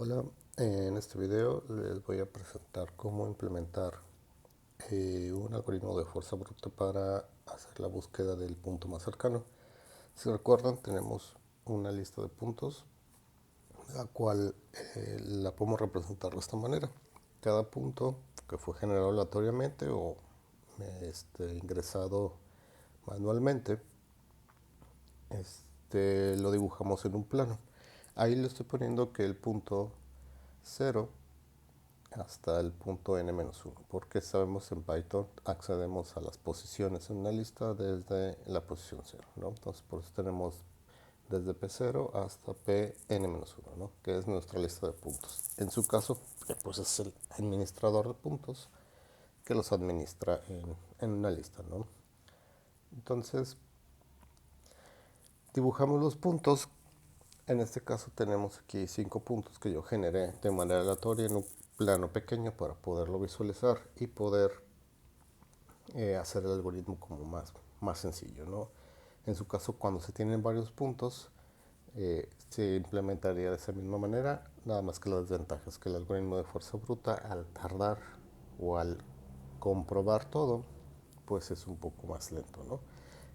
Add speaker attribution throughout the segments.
Speaker 1: Hola, en este video les voy a presentar cómo implementar un algoritmo de fuerza bruta para hacer la búsqueda del punto más cercano. Si recuerdan, tenemos una lista de puntos, la cual la podemos representar de esta manera. Cada punto que fue generado aleatoriamente o ingresado manualmente, lo dibujamos en un plano. Ahí le estoy poniendo que el punto 0 hasta el punto n-1, porque sabemos en Python accedemos a las posiciones en una lista desde la posición 0, ¿no? Entonces por eso tenemos desde P0 hasta Pn-1, ¿no? Que es nuestra lista de puntos. En su caso, pues es el administrador de puntos que los administra en una lista, ¿no? Entonces dibujamos los puntos. En este caso tenemos aquí 5 puntos que yo generé de manera aleatoria en un plano pequeño para poderlo visualizar y poder hacer el algoritmo como más sencillo, ¿no? En su caso, cuando se tienen varios puntos, se implementaría de esa misma manera, nada más que la desventaja es que el algoritmo de fuerza bruta, al tardar o al comprobar todo, pues es un poco más lento, ¿no?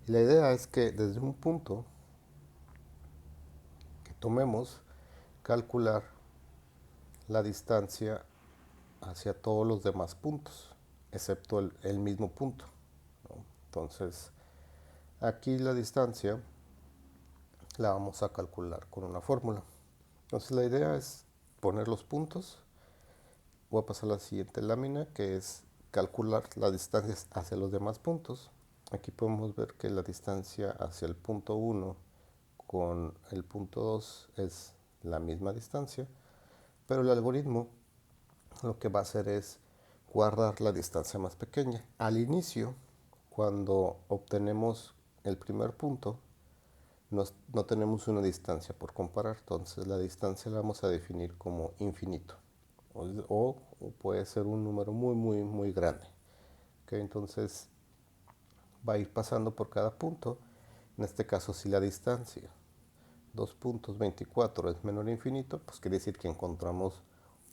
Speaker 1: Y la idea es que desde un punto que tomemos, calcular la distancia hacia todos los demás puntos, excepto el mismo punto, ¿no? Entonces, aquí la distancia la vamos a calcular con una fórmula. Entonces la idea es poner los puntos. Voy a pasar a la siguiente lámina, que es calcular las distancias hacia los demás puntos. Aquí podemos ver que la distancia hacia el punto 1 con el punto 2 es la misma distancia, pero el algoritmo lo que va a hacer es guardar la distancia más pequeña. Al inicio, cuando obtenemos el primer punto, no tenemos una distancia por comparar, entonces la distancia la vamos a definir como infinito o puede ser un número muy grande. ¿Okay? Entonces va a ir pasando por cada punto. En este caso, si la distancia 2 puntos 24 es menor a infinito, pues quiere decir que encontramos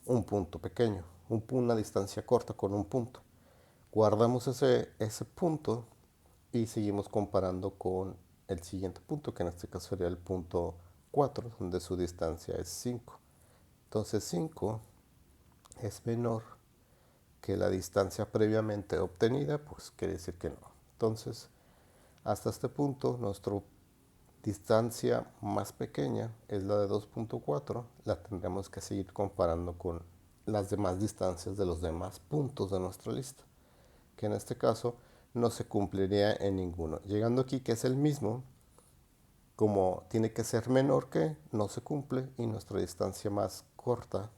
Speaker 1: un punto pequeño, una distancia corta con un punto. Guardamos ese punto y seguimos comparando con el siguiente punto, que en este caso sería el punto 4, donde su distancia es 5. Entonces 5 es menor que la distancia previamente obtenida, pues quiere decir que no. Entonces, hasta este punto, nuestra distancia más pequeña es la de 2.4, la tendremos que seguir comparando con las demás distancias de los demás puntos de nuestra lista, que en este caso no se cumpliría en ninguno. Llegando aquí, que es el mismo, como tiene que ser menor que, no se cumple, y nuestra distancia más corta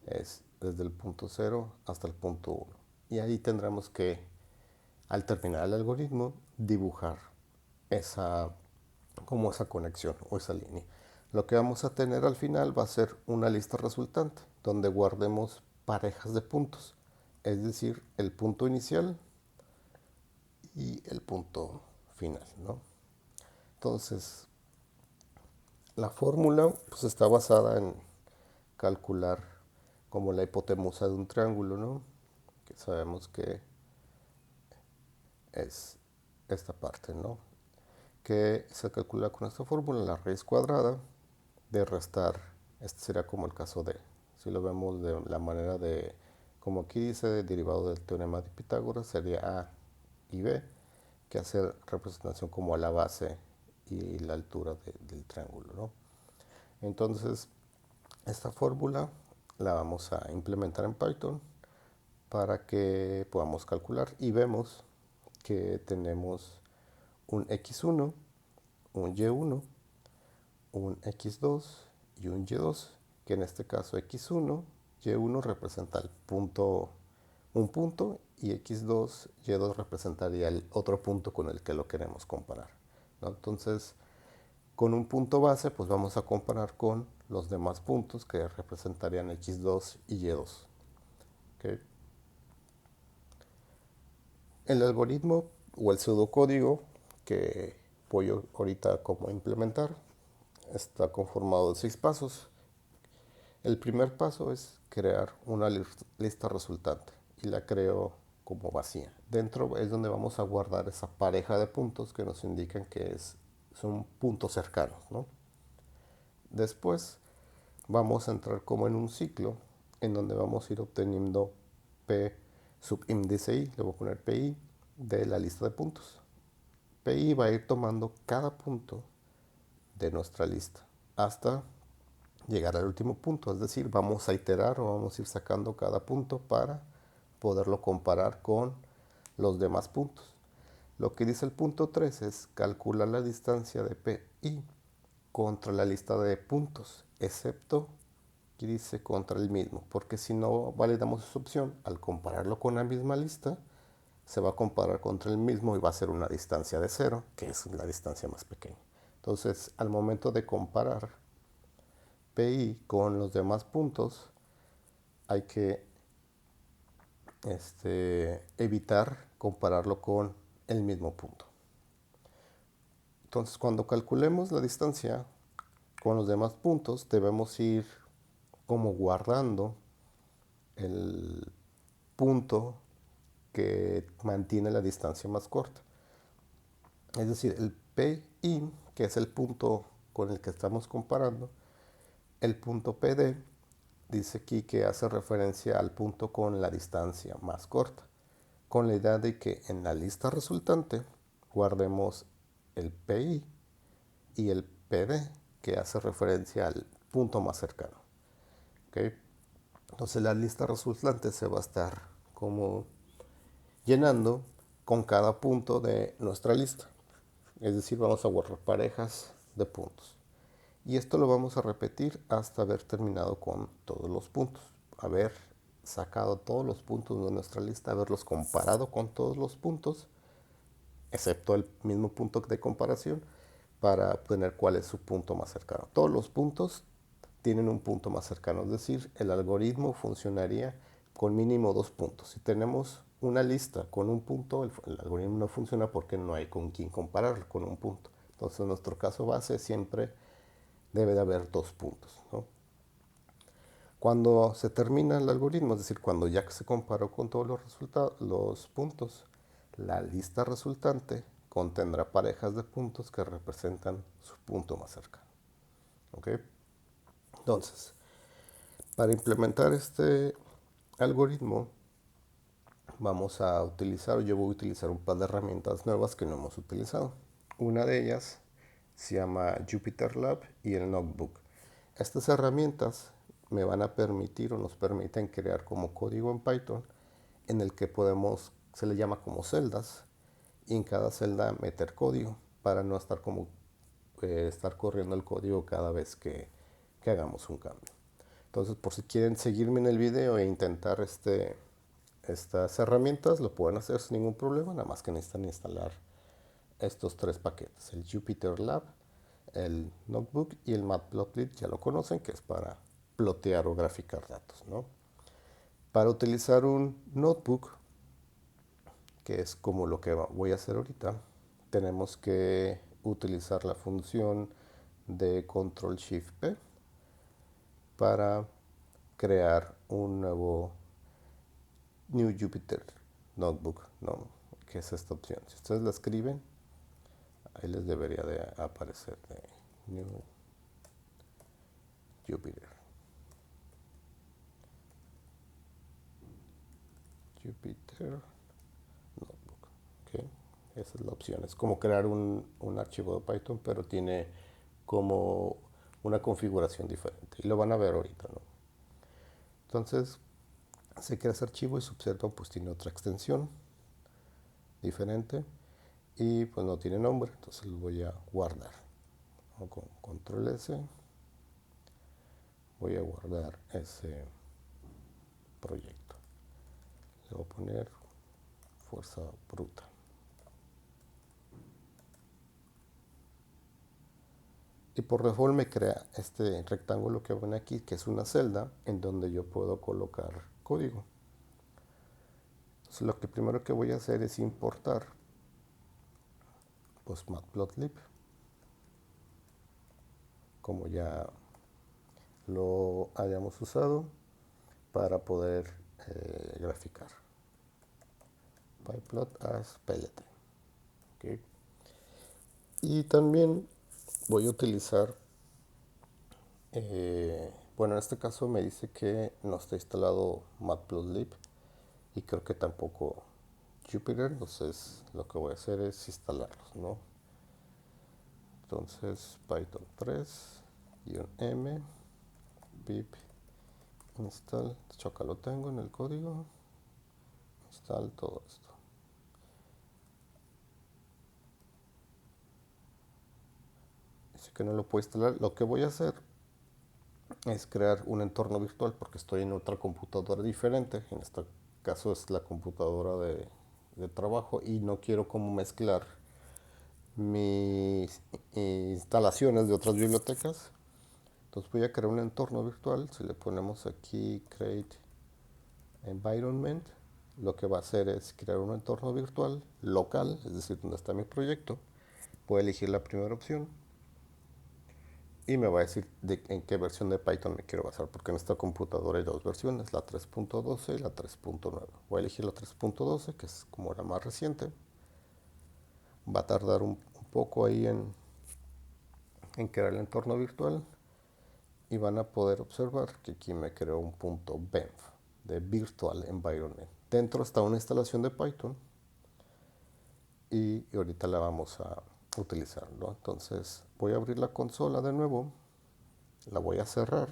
Speaker 1: es desde el punto 0 hasta el punto 1. Y ahí tendremos que, al terminar el algoritmo, dibujar esa, como esa conexión o esa línea. Lo que vamos a tener al final va a ser una lista resultante, donde guardemos parejas de puntos, es decir, el punto inicial y el punto final, ¿no? Entonces, la fórmula pues, está basada en calcular como la hipotenusa de un triángulo, ¿no? Que sabemos que es esta parte, ¿no? Que se calcula con esta fórmula, la raíz cuadrada de restar, este sería como el caso de, si lo vemos de la manera de, como aquí dice, derivado del teorema de Pitágoras, sería A y B, que hace representación como a la base y la altura del triángulo, ¿no? Entonces, esta fórmula la vamos a implementar en Python para que podamos calcular y vemos que tenemos un x1, un y1, un x2 y un y2, que en este caso x1, y1 representa el punto, un punto, y x2, y2 representaría el otro punto con el que lo queremos comparar, ¿no? Entonces, con un punto base, pues vamos a comparar con los demás puntos que representarían x2 y y2. ¿Okay? El algoritmo o el pseudocódigo que voy ahorita como implementar está conformado de 6 pasos. El primer paso es crear una lista resultante y la creo como vacía. Dentro es donde vamos a guardar esa pareja de puntos que nos indican que son puntos cercanos, ¿no? Después vamos a entrar como en un ciclo en donde vamos a ir obteniendo P subíndice I, le voy a poner PI, de la lista de puntos. PI va a ir tomando cada punto de nuestra lista hasta llegar al último punto, es decir, vamos a iterar o vamos a ir sacando cada punto para poderlo comparar con los demás puntos. Lo que dice el punto 3 es calcular la distancia de PI contra la lista de puntos, excepto que dice contra el mismo, porque si no validamos esa opción, al compararlo con la misma lista, se va a comparar contra el mismo y va a ser una distancia de 0, que es la distancia más pequeña. Entonces, al momento de comparar PI con los demás puntos, hay que evitar compararlo con el mismo punto. Entonces, cuando calculemos la distancia con los demás puntos, debemos ir como guardando el punto que mantiene la distancia más corta. Es decir, el PI, que es el punto con el que estamos comparando, el punto PD dice aquí que hace referencia al punto con la distancia más corta, con la idea de que en la lista resultante guardemos el PI y el PD, que hace referencia al punto más cercano. ¿Okay? Entonces la lista resultante se va a estar como llenando con cada punto de nuestra lista. Es decir, vamos a guardar parejas de puntos. Y esto lo vamos a repetir hasta haber terminado con todos los puntos. Haber sacado todos los puntos de nuestra lista, haberlos comparado con todos los puntos, excepto el mismo punto de comparación, para obtener cuál es su punto más cercano. Todos los puntos tienen un punto más cercano, es decir, el algoritmo funcionaría con mínimo 2 puntos. Si tenemos una lista con un punto, el algoritmo no funciona porque no hay con quién compararlo con un punto. Entonces, en nuestro caso base siempre debe de haber 2 puntos, ¿no? Cuando se termina el algoritmo, es decir, cuando ya se comparó con todos los resultados, los puntos, la lista resultante contendrá parejas de puntos que representan su punto más cercano. ¿Ok? Entonces, para implementar este algoritmo, vamos a utilizar, yo voy a utilizar un par de herramientas nuevas que no hemos utilizado. Una de ellas se llama JupyterLab y el Notebook. Estas herramientas me van a permitir o nos permiten crear como código en Python en el que podemos, se le llama como celdas, y en cada celda meter código para no estar como estar corriendo el código cada vez que hagamos un cambio. Entonces, por si quieren seguirme en el video e intentar estas herramientas, lo pueden hacer sin ningún problema, nada más que necesitan instalar estos 3 paquetes, el JupyterLab, el Notebook y el Matplotlib, ya lo conocen, que es para plotear o graficar datos, ¿no? Para utilizar un notebook, que es como lo que voy a hacer ahorita, tenemos que utilizar la función de Control-Shift-P para crear un nuevo New Jupyter Notebook, ¿no? Que es esta opción. Si ustedes la escriben, ahí les debería de aparecer de New Jupyter. Jupyter Notebook. ¿Okay? Esa es la opción. Es como crear un archivo de Python, pero tiene como una configuración diferente. Y lo van a ver ahorita, ¿no? Entonces, se crea ese archivo y Subcerto pues tiene otra extensión diferente y pues no tiene nombre, entonces lo voy a guardar. Con control S voy a guardar ese proyecto. Le voy a poner fuerza bruta. Y por default me crea este rectángulo que ven aquí, que es una celda en donde yo puedo colocar código. Entonces lo que primero que voy a hacer es importar pues Matplotlib, como ya lo hayamos usado para poder graficar. PyPlot as PLT. ¿Okay? Y también voy a utilizar, bueno, en este caso me dice que no está instalado Matplotlib y creo que tampoco Jupyter, entonces lo que voy a hacer es instalarlos, ¿no? Entonces Python 3 -m pip install, acá lo tengo en el código, install todo esto. Dice que no lo puedo instalar. Lo que voy a hacer es crear un entorno virtual porque estoy en otra computadora diferente. En este caso es la computadora de trabajo y no quiero como mezclar mis instalaciones de otras bibliotecas. Entonces voy a crear un entorno virtual. Si le ponemos aquí create environment, lo que va a hacer es crear un entorno virtual local, es decir, donde está mi proyecto. Voy a elegir la primera opción y me va a decir en qué versión de Python me quiero basar, porque en esta computadora hay dos versiones, la 3.12 y la 3.9. Voy a elegir la 3.12, que es como la más reciente. Va a tardar un poco ahí en crear el entorno virtual y van a poder observar que aquí me creó un punto .benv de Virtual Environment. Dentro está una instalación de Python y ahorita la vamos a utilizar, ¿no? Entonces voy a abrir la consola de nuevo, la voy a cerrar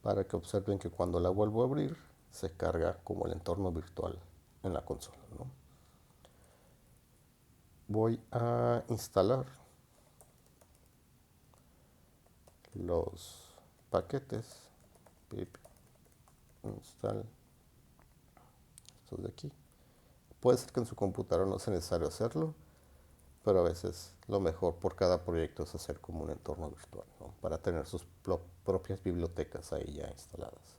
Speaker 1: para que observen que cuando la vuelvo a abrir se carga como el entorno virtual en la consola, ¿no? Voy a instalar los paquetes pip install estos de aquí. Puede ser que en su computadora no sea necesario hacerlo, pero a veces lo mejor por cada proyecto es hacer como un entorno virtual, ¿no? Para tener sus propias bibliotecas ahí ya instaladas.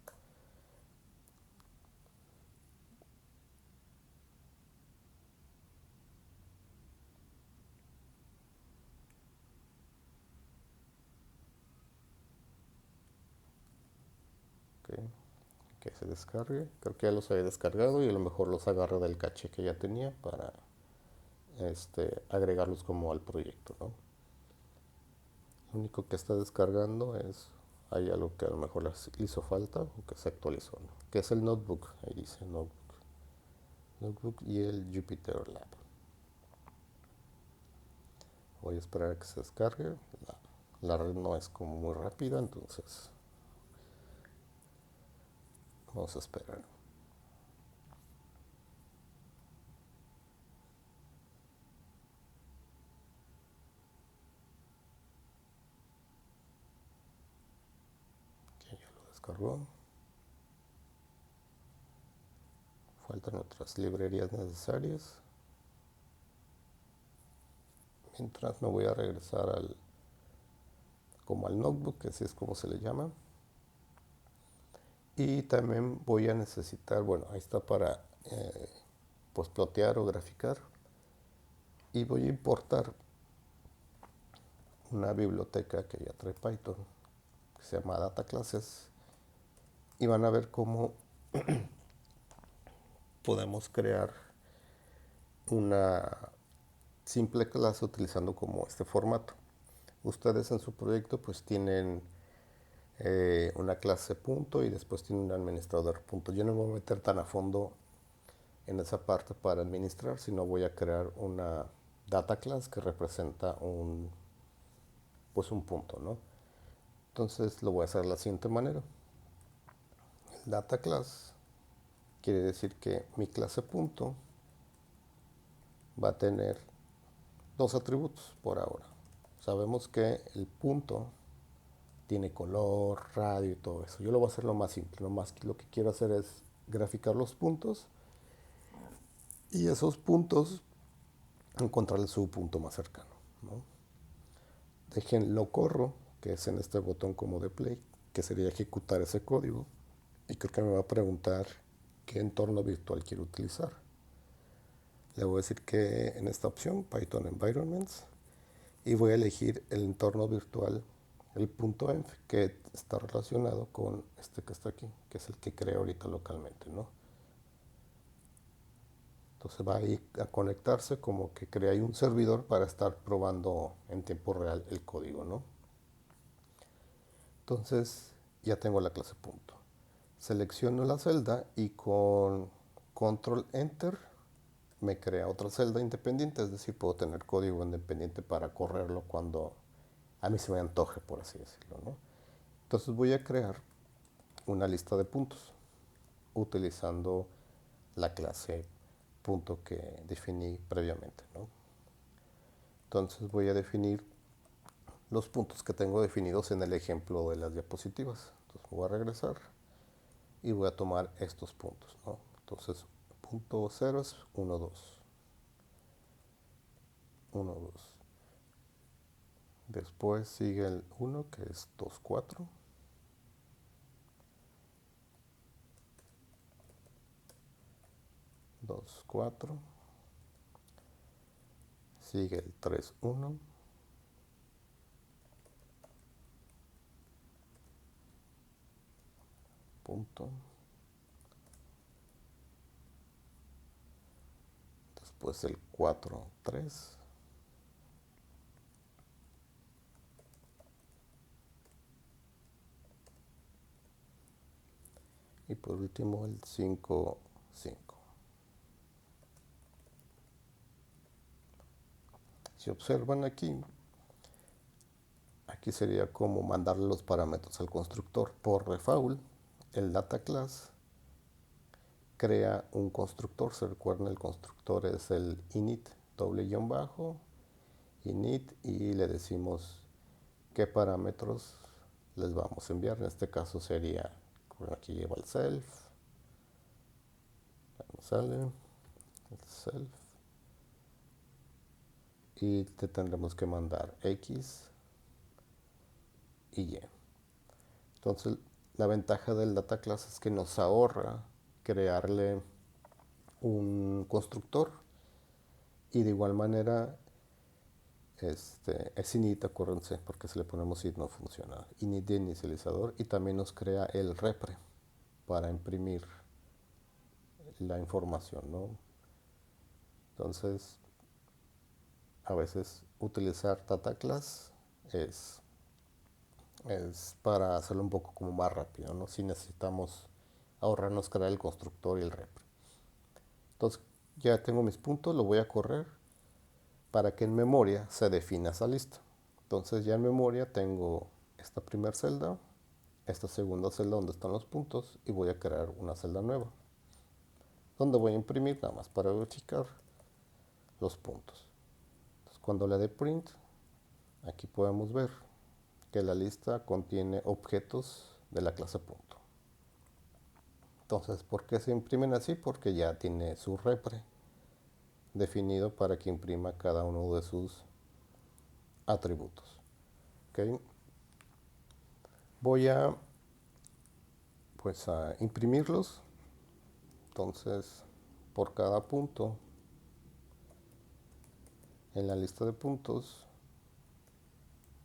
Speaker 1: Okay. Que se descargue. Creo que ya los había descargado y a lo mejor los agarro del caché que ya tenía para agregarlos como al proyecto, ¿no? Lo único que está descargando es, hay algo que a lo mejor les hizo falta o que se actualizó, ¿no? Que es el notebook, ahí dice notebook y el Jupyter Lab. Voy a esperar a que se descargue. La red no es como muy rápida, entonces vamos a esperar. Que ya lo descargó. Faltan otras librerías necesarias. Mientras me voy a regresar como al notebook, que así es como se le llama. Y también voy a necesitar, bueno, ahí está para pues plotear o graficar. Y voy a importar una biblioteca que ya trae Python, que se llama Data Classes. Y van a ver cómo podemos crear una simple clase utilizando como este formato. Ustedes en su proyecto pues tienen una clase punto y después tienen un administrador punto. Yo no me voy a meter tan a fondo en esa parte para administrar, sino voy a crear una data class que representa pues un punto, ¿no? Entonces lo voy a hacer de la siguiente manera. El data class quiere decir que mi clase punto va a tener dos atributos por ahora. Sabemos que el punto tiene color, radio y todo eso. Yo lo voy a hacer lo más simple, lo que quiero hacer es graficar los puntos y esos puntos encontrar el subpunto más cercano, ¿no? Lo corro, que es en este botón como de play, que sería ejecutar ese código y creo que me va a preguntar qué entorno virtual quiero utilizar. Le voy a decir que en esta opción Python Environments y voy a elegir el entorno virtual el punto env, que está relacionado con este que está aquí, que es el que crea ahorita localmente, ¿no? Entonces va a ir a conectarse como que crea ahí un servidor para estar probando en tiempo real el código, ¿no? Entonces ya tengo la clase punto. Selecciono la celda y con control enter me crea otra celda independiente, es decir, puedo tener código independiente para correrlo cuando a mí se me antoje, por así decirlo, ¿no? Entonces voy a crear una lista de puntos utilizando la clase punto que definí previamente, ¿no? Entonces voy a definir los puntos que tengo definidos en el ejemplo de las diapositivas. Entonces voy a regresar y voy a tomar estos puntos, ¿no? Entonces punto 0 es 1, 2, 1, 2. Después sigue el 1 que es 2, 4. Dos, 4. Sigue el 3, 1. Punto. Después el 4, 3. Y por último el 5, 5. Si observan aquí, aquí sería como mandarle los parámetros al constructor. Por default, el data class crea un constructor. Se recuerdan, el constructor es el init doble guión bajo init y le decimos qué parámetros les vamos a enviar. En este caso sería, aquí lleva el self, sale el self y te tendremos que mandar x y y. Entonces la ventaja del data class es que nos ahorra crearle un constructor y de igual manera es init, acuérdense, porque si le ponemos init no funciona. Init de inicializador y también nos crea el repre para imprimir la información, ¿no? Entonces, a veces utilizar data class es, es para hacerlo un poco como más rápido, ¿no? Si necesitamos ahorrarnos crear el constructor y el repre. Entonces, ya tengo mis puntos, lo voy a correr para que en memoria se defina esa lista. Entonces ya en memoria tengo esta primera celda, esta segunda celda donde están los puntos y voy a crear una celda nueva donde voy a imprimir nada más para verificar los puntos. Entonces, cuando le dé print, aquí podemos ver que la lista contiene objetos de la clase punto. Entonces, ¿por qué se imprimen así? Porque ya tiene su repre definido para que imprima cada uno de sus atributos. ¿Okay? Voy a pues a imprimirlos. Entonces, por cada punto en la lista de puntos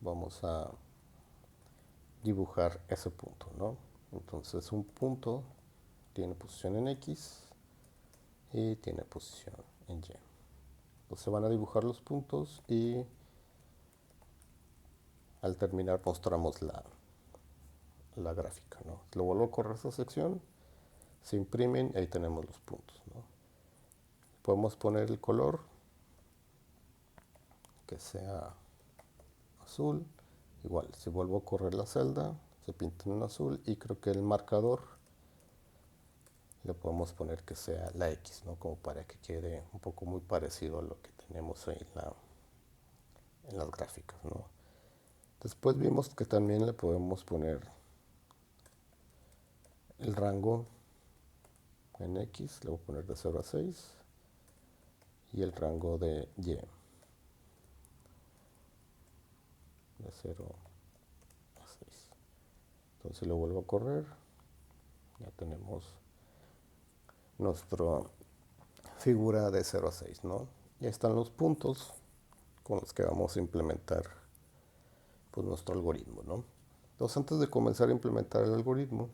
Speaker 1: vamos a dibujar ese punto, ¿no? Entonces, un punto tiene posición en X y tiene posición en Y. Entonces van a dibujar los puntos y al terminar mostramos la gráfica, ¿no? Lo vuelvo a correr esta sección, se imprimen y ahí tenemos los puntos, ¿no? Podemos poner el color que sea azul. Igual, si vuelvo a correr la celda, se pinta en azul y creo que el marcador le podemos poner que sea la X, ¿no? Como para que quede un poco muy parecido a lo que tenemos ahí en las gráficas, ¿no? Después vimos que también le podemos poner el rango en X, le voy a poner de 0 a 6 y el rango de Y de 0 a 6. Entonces lo vuelvo a correr, ya tenemos nuestra figura de 0 a 6, ¿no? Ya están los puntos con los que vamos a implementar pues, nuestro algoritmo, ¿no? Entonces, antes de comenzar a implementar el algoritmo,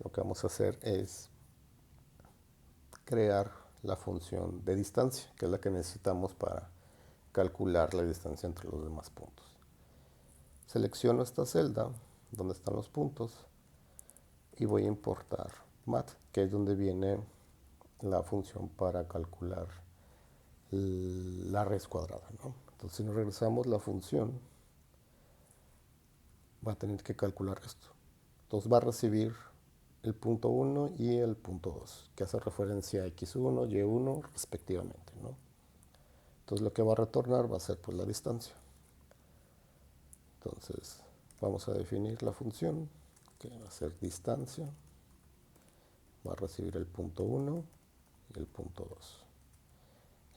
Speaker 1: lo que vamos a hacer es crear la función de distancia, que es la que necesitamos para calcular la distancia entre los demás puntos. Selecciono esta celda donde están los puntos y voy a importar mat, que es donde viene la función para calcular la raíz cuadrada, ¿no? Entonces, si nos regresamos, la función va a tener que calcular esto. Entonces va a recibir el punto 1 y el punto 2, que hace referencia a x1, y1 respectivamente, ¿no? Entonces lo que va a retornar va a ser, pues, la distancia. Entonces vamos a definir la función, que va a ser distancia, va a recibir el punto 1 y el punto 2.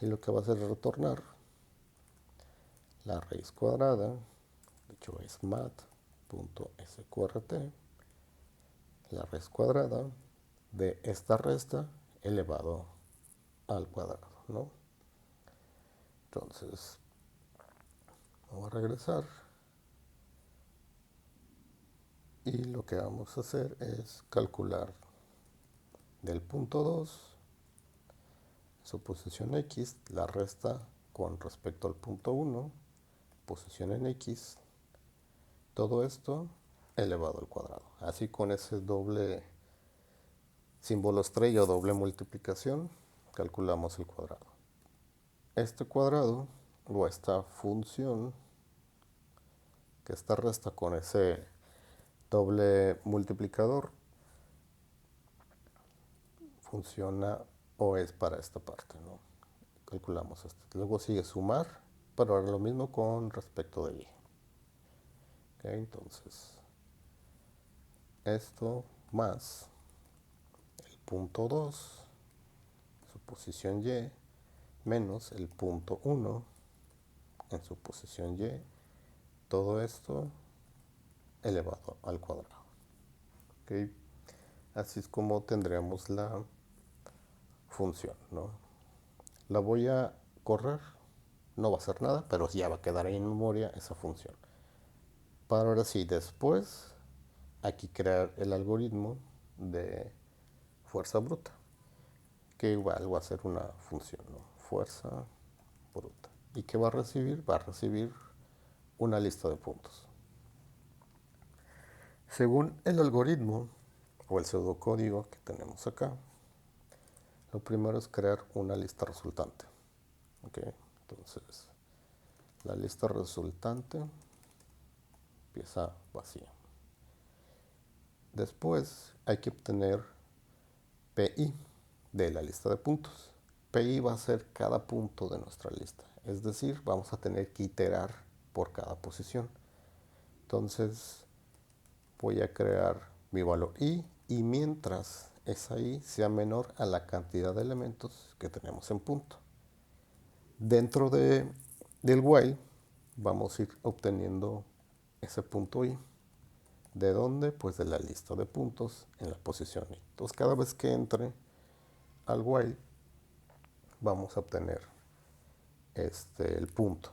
Speaker 1: Y lo que va a hacer es retornar la raíz cuadrada, de hecho es mat.sqrt, la raíz cuadrada de esta resta elevado al cuadrado, ¿no? Entonces, vamos a regresar y lo que vamos a hacer es calcular del punto 2 su posición x, la resta con respecto al punto 1, posición en x, todo esto elevado al cuadrado. Así, con ese doble símbolo estrella o doble multiplicación, calculamos el cuadrado. Este cuadrado o esta función, que esta resta con ese doble multiplicador, funciona o es para esta parte, ¿no? Calculamos esto. Luego sigue sumar, pero ahora lo mismo con respecto de y. ¿Okay? Entonces, esto más el punto 2, su posición y, menos el punto 1 en su posición y, todo esto elevado al cuadrado. ¿Okay? Así es como tendremos la función, ¿no? La voy a correr, no va a hacer nada, pero ya va a quedar ahí en memoria esa función. Para ahora sí, después, aquí crear el algoritmo de fuerza bruta, que igual va a ser una función, ¿no? Fuerza bruta. ¿Y qué va a recibir? Va a recibir una lista de puntos. Según el algoritmo o el pseudocódigo que tenemos acá, lo primero es crear una lista resultante. ¿Okay? Entonces, la lista resultante empieza vacía. Después hay que obtener PI de la lista de puntos. PI va a ser cada punto de nuestra lista. Es decir, vamos a tener que iterar por cada posición. Entonces, voy a crear mi valor I, y mientras esa I sea menor a la cantidad de elementos que tenemos en punto. Dentro del while vamos a ir obteniendo ese punto I. ¿De dónde? Pues de la lista de puntos en la posición I. Entonces, cada vez que entre al while, vamos a obtener el punto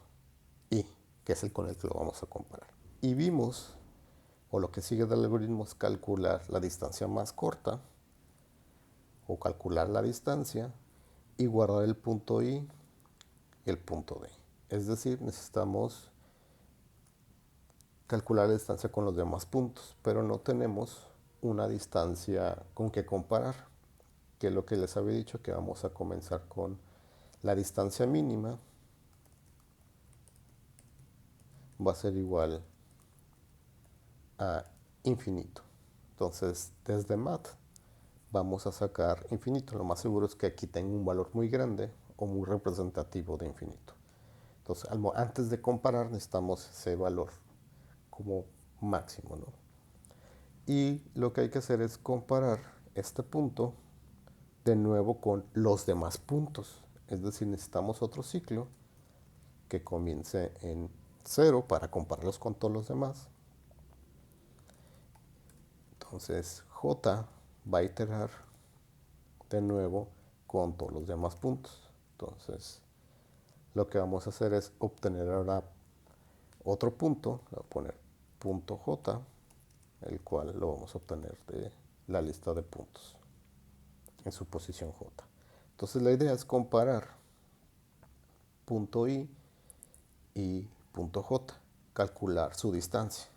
Speaker 1: I, que es el con el que lo vamos a comparar. Y vimos, o lo que sigue del algoritmo, es calcular la distancia más corta, o calcular la distancia y guardar el punto I y el punto D. Es decir, necesitamos calcular la distancia con los demás puntos, pero no tenemos una distancia con que comparar, que es lo que les había dicho, que vamos a comenzar con la distancia mínima, va a ser igual a infinito. Entonces, desde mat vamos a sacar infinito. Lo más seguro es que aquí tenga un valor muy grande o muy representativo de infinito. Entonces, antes de comparar, necesitamos ese valor como máximo, ¿no? Y lo que hay que hacer es comparar este punto de nuevo con los demás puntos. Es decir, necesitamos otro ciclo que comience en 0 para compararlos con todos los demás. Entonces, J va a iterar de nuevo con todos los demás puntos. Entonces, lo que vamos a hacer es obtener ahora otro punto, le voy a poner punto J, el cual lo vamos a obtener de la lista de puntos en su posición J. Entonces la idea es comparar punto I y punto J, calcular su distancia.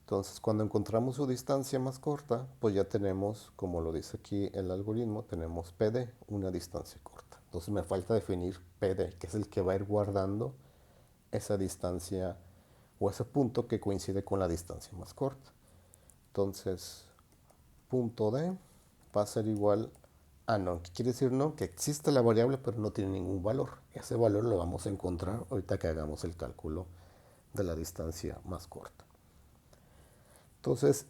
Speaker 1: Entonces cuando encontramos su distancia más corta, pues ya tenemos, como lo dice aquí el algoritmo, tenemos PD, una distancia corta. Entonces me falta definir PD, que es el que va a ir guardando esa distancia o ese punto que coincide con la distancia más corta. Entonces, punto D va a ser igual a no. ¿Qué quiere decir no? Que existe la variable pero no tiene ningún valor. Ese valor lo vamos a encontrar ahorita que hagamos el cálculo de la distancia más corta. Entonces,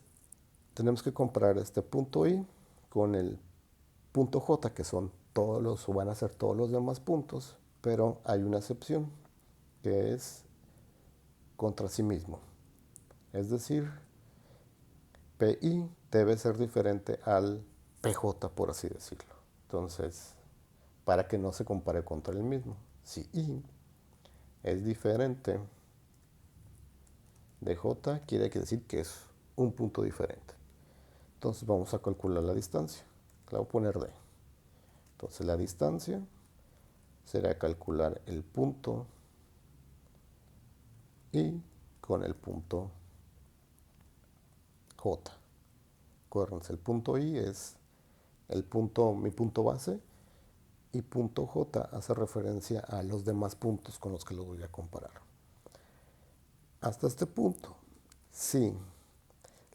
Speaker 1: tenemos que comparar este punto I con el punto J, que son todos los, o van a ser todos los demás puntos, pero hay una excepción, que es contra sí mismo. Es decir, PI debe ser diferente al PJ, por así decirlo. Entonces, para que no se compare contra el mismo. Si I es diferente de J, quiere decir que es un punto diferente. Entonces vamos a calcular la distancia. La voy a poner D. Entonces la distancia será calcular el punto I con el punto J. Acuérdense, el punto I es el punto, mi punto base, y punto J hace referencia a los demás puntos con los que lo voy a comparar. Hasta este punto, si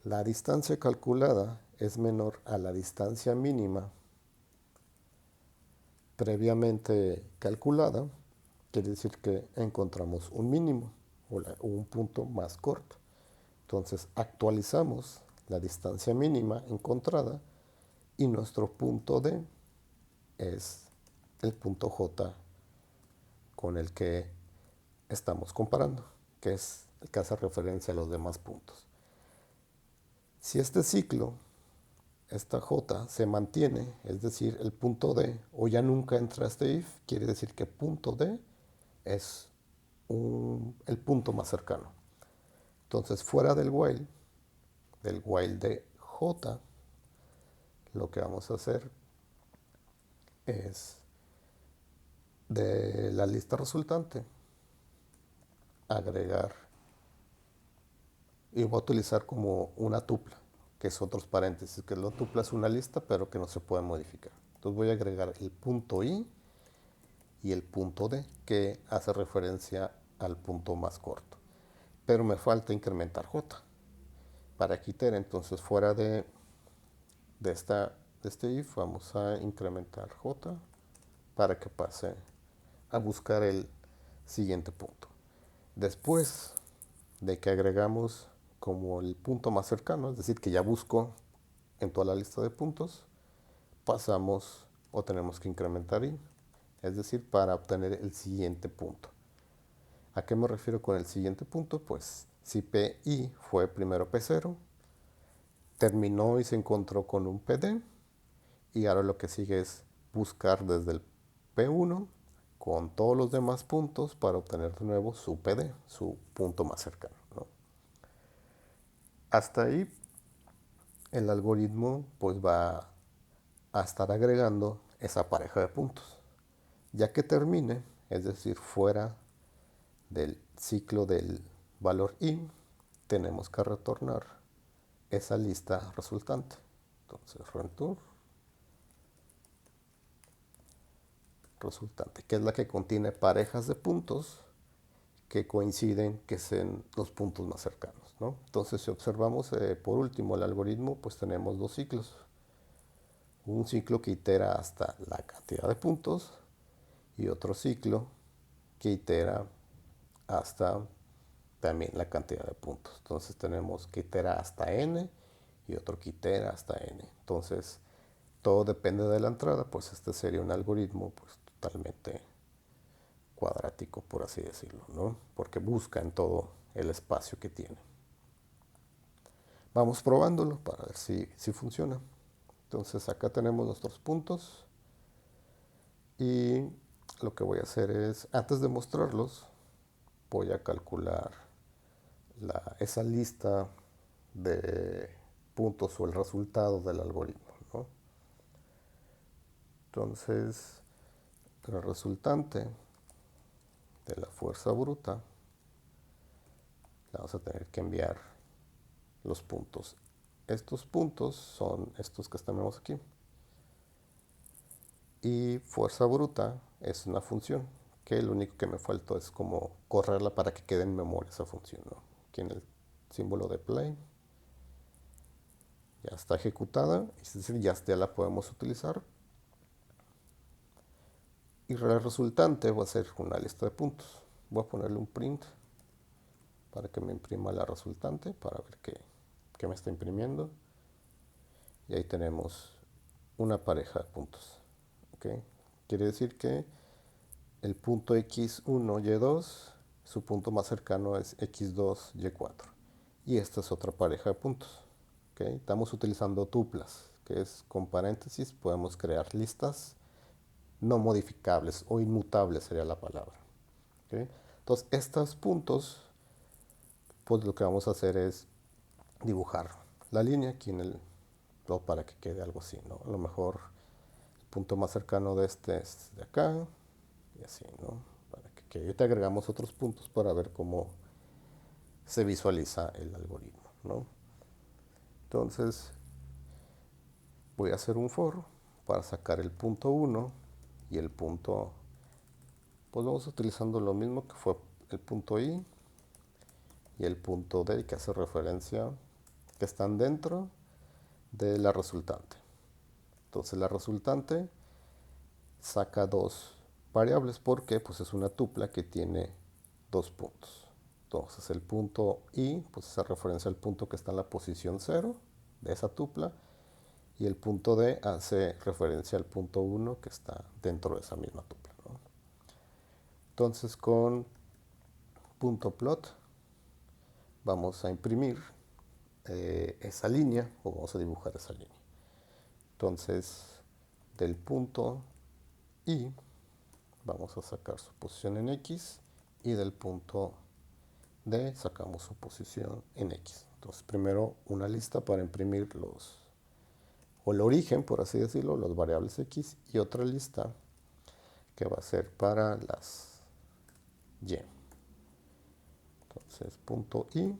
Speaker 1: la distancia calculada es menor a la distancia mínima previamente calculada, quiere decir que encontramos un mínimo o un punto más corto. Entonces actualizamos la distancia mínima encontrada y nuestro punto D es el punto J con el que estamos comparando, que es el que hace referencia a los demás puntos. Si este ciclo, esta J, se mantiene, es decir, el punto D, o ya nunca entra este if, quiere decir que punto D es el punto más cercano. Entonces, fuera del while de J, lo que vamos a hacer es de la lista resultante agregar, y voy a utilizar como una tupla, que es otros paréntesis, que la tupla es una lista pero que no se puede modificar. Entonces voy a agregar el punto I y el punto D, que hace referencia al punto más corto, pero me falta incrementar J para que itere. Entonces fuera de este if vamos a incrementar J para que pase a buscar el siguiente punto. Después de que agregamos como el punto más cercano, es decir, que ya busco en toda la lista de puntos, pasamos o tenemos que incrementar I, es decir, para obtener el siguiente punto. ¿A qué me refiero con el siguiente punto? Pues si PI fue primero P0, terminó y se encontró con un PD, y ahora lo que sigue es buscar desde el P1 con todos los demás puntos para obtener de nuevo su PD, su punto más cercano, ¿no? Hasta ahí el algoritmo pues va a estar agregando esa pareja de puntos. Ya que termine, es decir, fuera del ciclo del valor I, tenemos que retornar esa lista resultante. Entonces, return resultante, que es la que contiene parejas de puntos que coinciden, que sean los puntos más cercanos, ¿no? Entonces, si observamos por último el algoritmo, pues tenemos dos ciclos. Un ciclo que itera hasta la cantidad de puntos y otro ciclo que itera hasta también la cantidad de puntos. Entonces tenemos que itera hasta n y otro que itera hasta n. Entonces todo depende de la entrada, pues este sería un algoritmo pues totalmente cuadrático, por así decirlo, ¿no? Porque busca en todo el espacio que tiene. Vamos probándolo para ver si funciona. Entonces acá tenemos nuestros puntos y lo que voy a hacer es, antes de mostrarlos, voy a calcular esa lista de puntos o el resultado del algoritmo, ¿no? Entonces, el resultante de la fuerza bruta le vamos a tener que enviar los puntos. Estos puntos son estos que tenemos aquí. Y fuerza bruta es una función que lo único que me faltó es como correrla para que quede en memoria esa función, ¿no? Aquí en el símbolo de play ya está ejecutada, es decir, ya la podemos utilizar. Y el resultante va a ser una lista de puntos. Voy a ponerle un print para que me imprima la resultante, para ver qué me está imprimiendo. Y ahí tenemos una pareja de puntos. ¿Okay? Quiere decir que el punto x1, y2, su punto más cercano es x2, y4. Y esta es otra pareja de puntos. ¿Okay? Estamos utilizando tuplas, que es con paréntesis podemos crear listas no modificables o inmutables sería la palabra. ¿Okay? Entonces, estos puntos, pues lo que vamos a hacer es dibujar la línea aquí en el, para que quede algo así, ¿no? A lo mejor el punto más cercano de este es de acá, y así, ¿no? Para que ahorita agregamos otros puntos para ver cómo se visualiza el algoritmo, ¿no? Entonces, voy a hacer un for para sacar el punto 1 y el punto, pues vamos utilizando lo mismo que fue el punto i y el punto d, que hace referencia que están dentro de la resultante. Entonces la resultante saca dos variables porque pues es una tupla que tiene dos puntos. Entonces el punto i pues hace referencia al punto que está en la posición 0 de esa tupla, y el punto d hace referencia al punto 1 que está dentro de esa misma tupla, ¿no? Entonces con punto plot vamos a imprimir esa línea, o vamos a dibujar esa línea. Entonces del punto i vamos a sacar su posición en x, y del punto d sacamos su posición en x. Entonces primero una lista para imprimir o el origen, por así decirlo, las variables x, y otra lista que va a ser para las y. Entonces punto i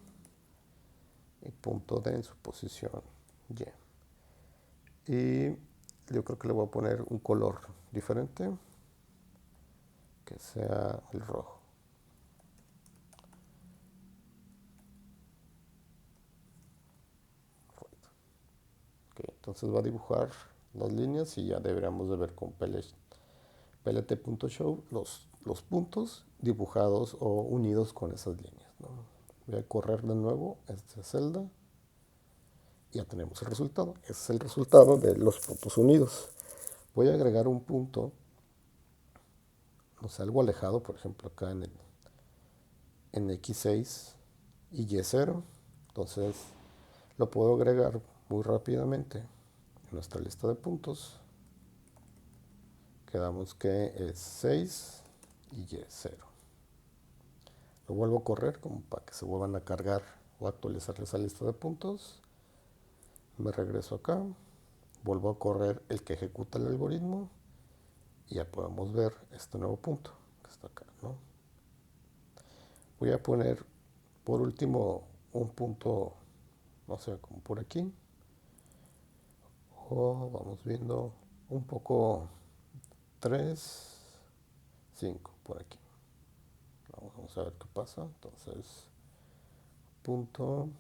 Speaker 1: y punto d en su posición y. Y yo creo que le voy a poner un color diferente, que sea el rojo. Okay, entonces va a dibujar las líneas y ya deberíamos de ver con plt.show los puntos dibujados o unidos con esas líneas, ¿no? Voy a correr de nuevo esta celda y ya tenemos el resultado. Ese es el resultado de los puntos unidos. Voy a agregar un punto, no sé, algo alejado, por ejemplo acá en x6 y y0. Entonces lo puedo agregar muy rápidamente en nuestra lista de puntos. Quedamos que es 6 y y0. Lo vuelvo a correr como para que se vuelvan a cargar o actualizar esa lista de puntos. Me regreso acá, vuelvo a correr el que ejecuta el algoritmo y ya podemos ver este nuevo punto que está acá, ¿no? Voy a poner por último un punto, no sé, como por aquí, o vamos viendo un poco 3, 5 por aquí. Vamos a ver qué pasa. Entonces punto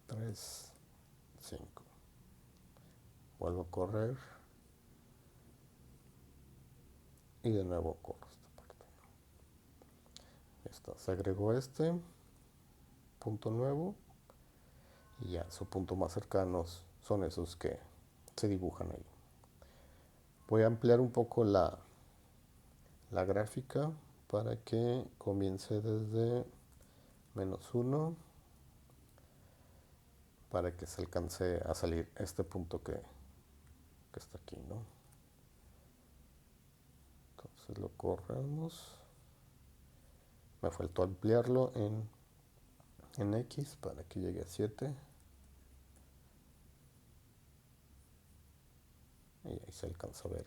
Speaker 1: 3, 5. Vuelvo a correr y de nuevo corro esta parte. Ya está, se agregó este punto nuevo y ya su punto más cercanos son esos que se dibujan ahí. Voy a ampliar un poco la gráfica para que comience desde -1 para que se alcance a salir este punto que está aquí, ¿no? Entonces lo corremos Me faltó ampliarlo en X para que llegue a 7. Y ahí se alcanza a ver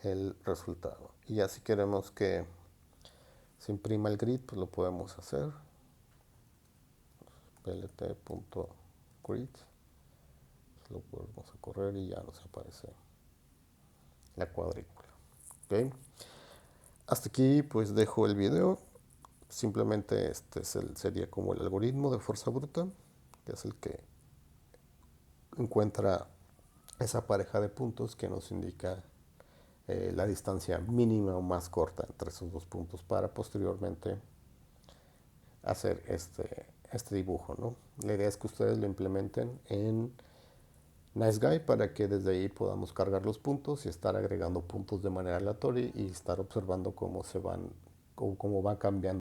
Speaker 1: el resultado. Y ya si queremos que se imprima el grid, pues lo podemos hacer. plt.grid. Lo podemos a correr y ya nos aparece la cuadrícula. ¿Okay? Hasta aquí pues dejo el video. Simplemente este sería como el algoritmo de fuerza bruta, que es el que encuentra esa pareja de puntos que nos indica la distancia mínima o más corta entre esos dos puntos para posteriormente hacer este dibujo, ¿no? La idea es que ustedes lo implementen en Nice Guy para que desde ahí podamos cargar los puntos y estar agregando puntos de manera aleatoria y estar observando cómo se van, cómo va cambiando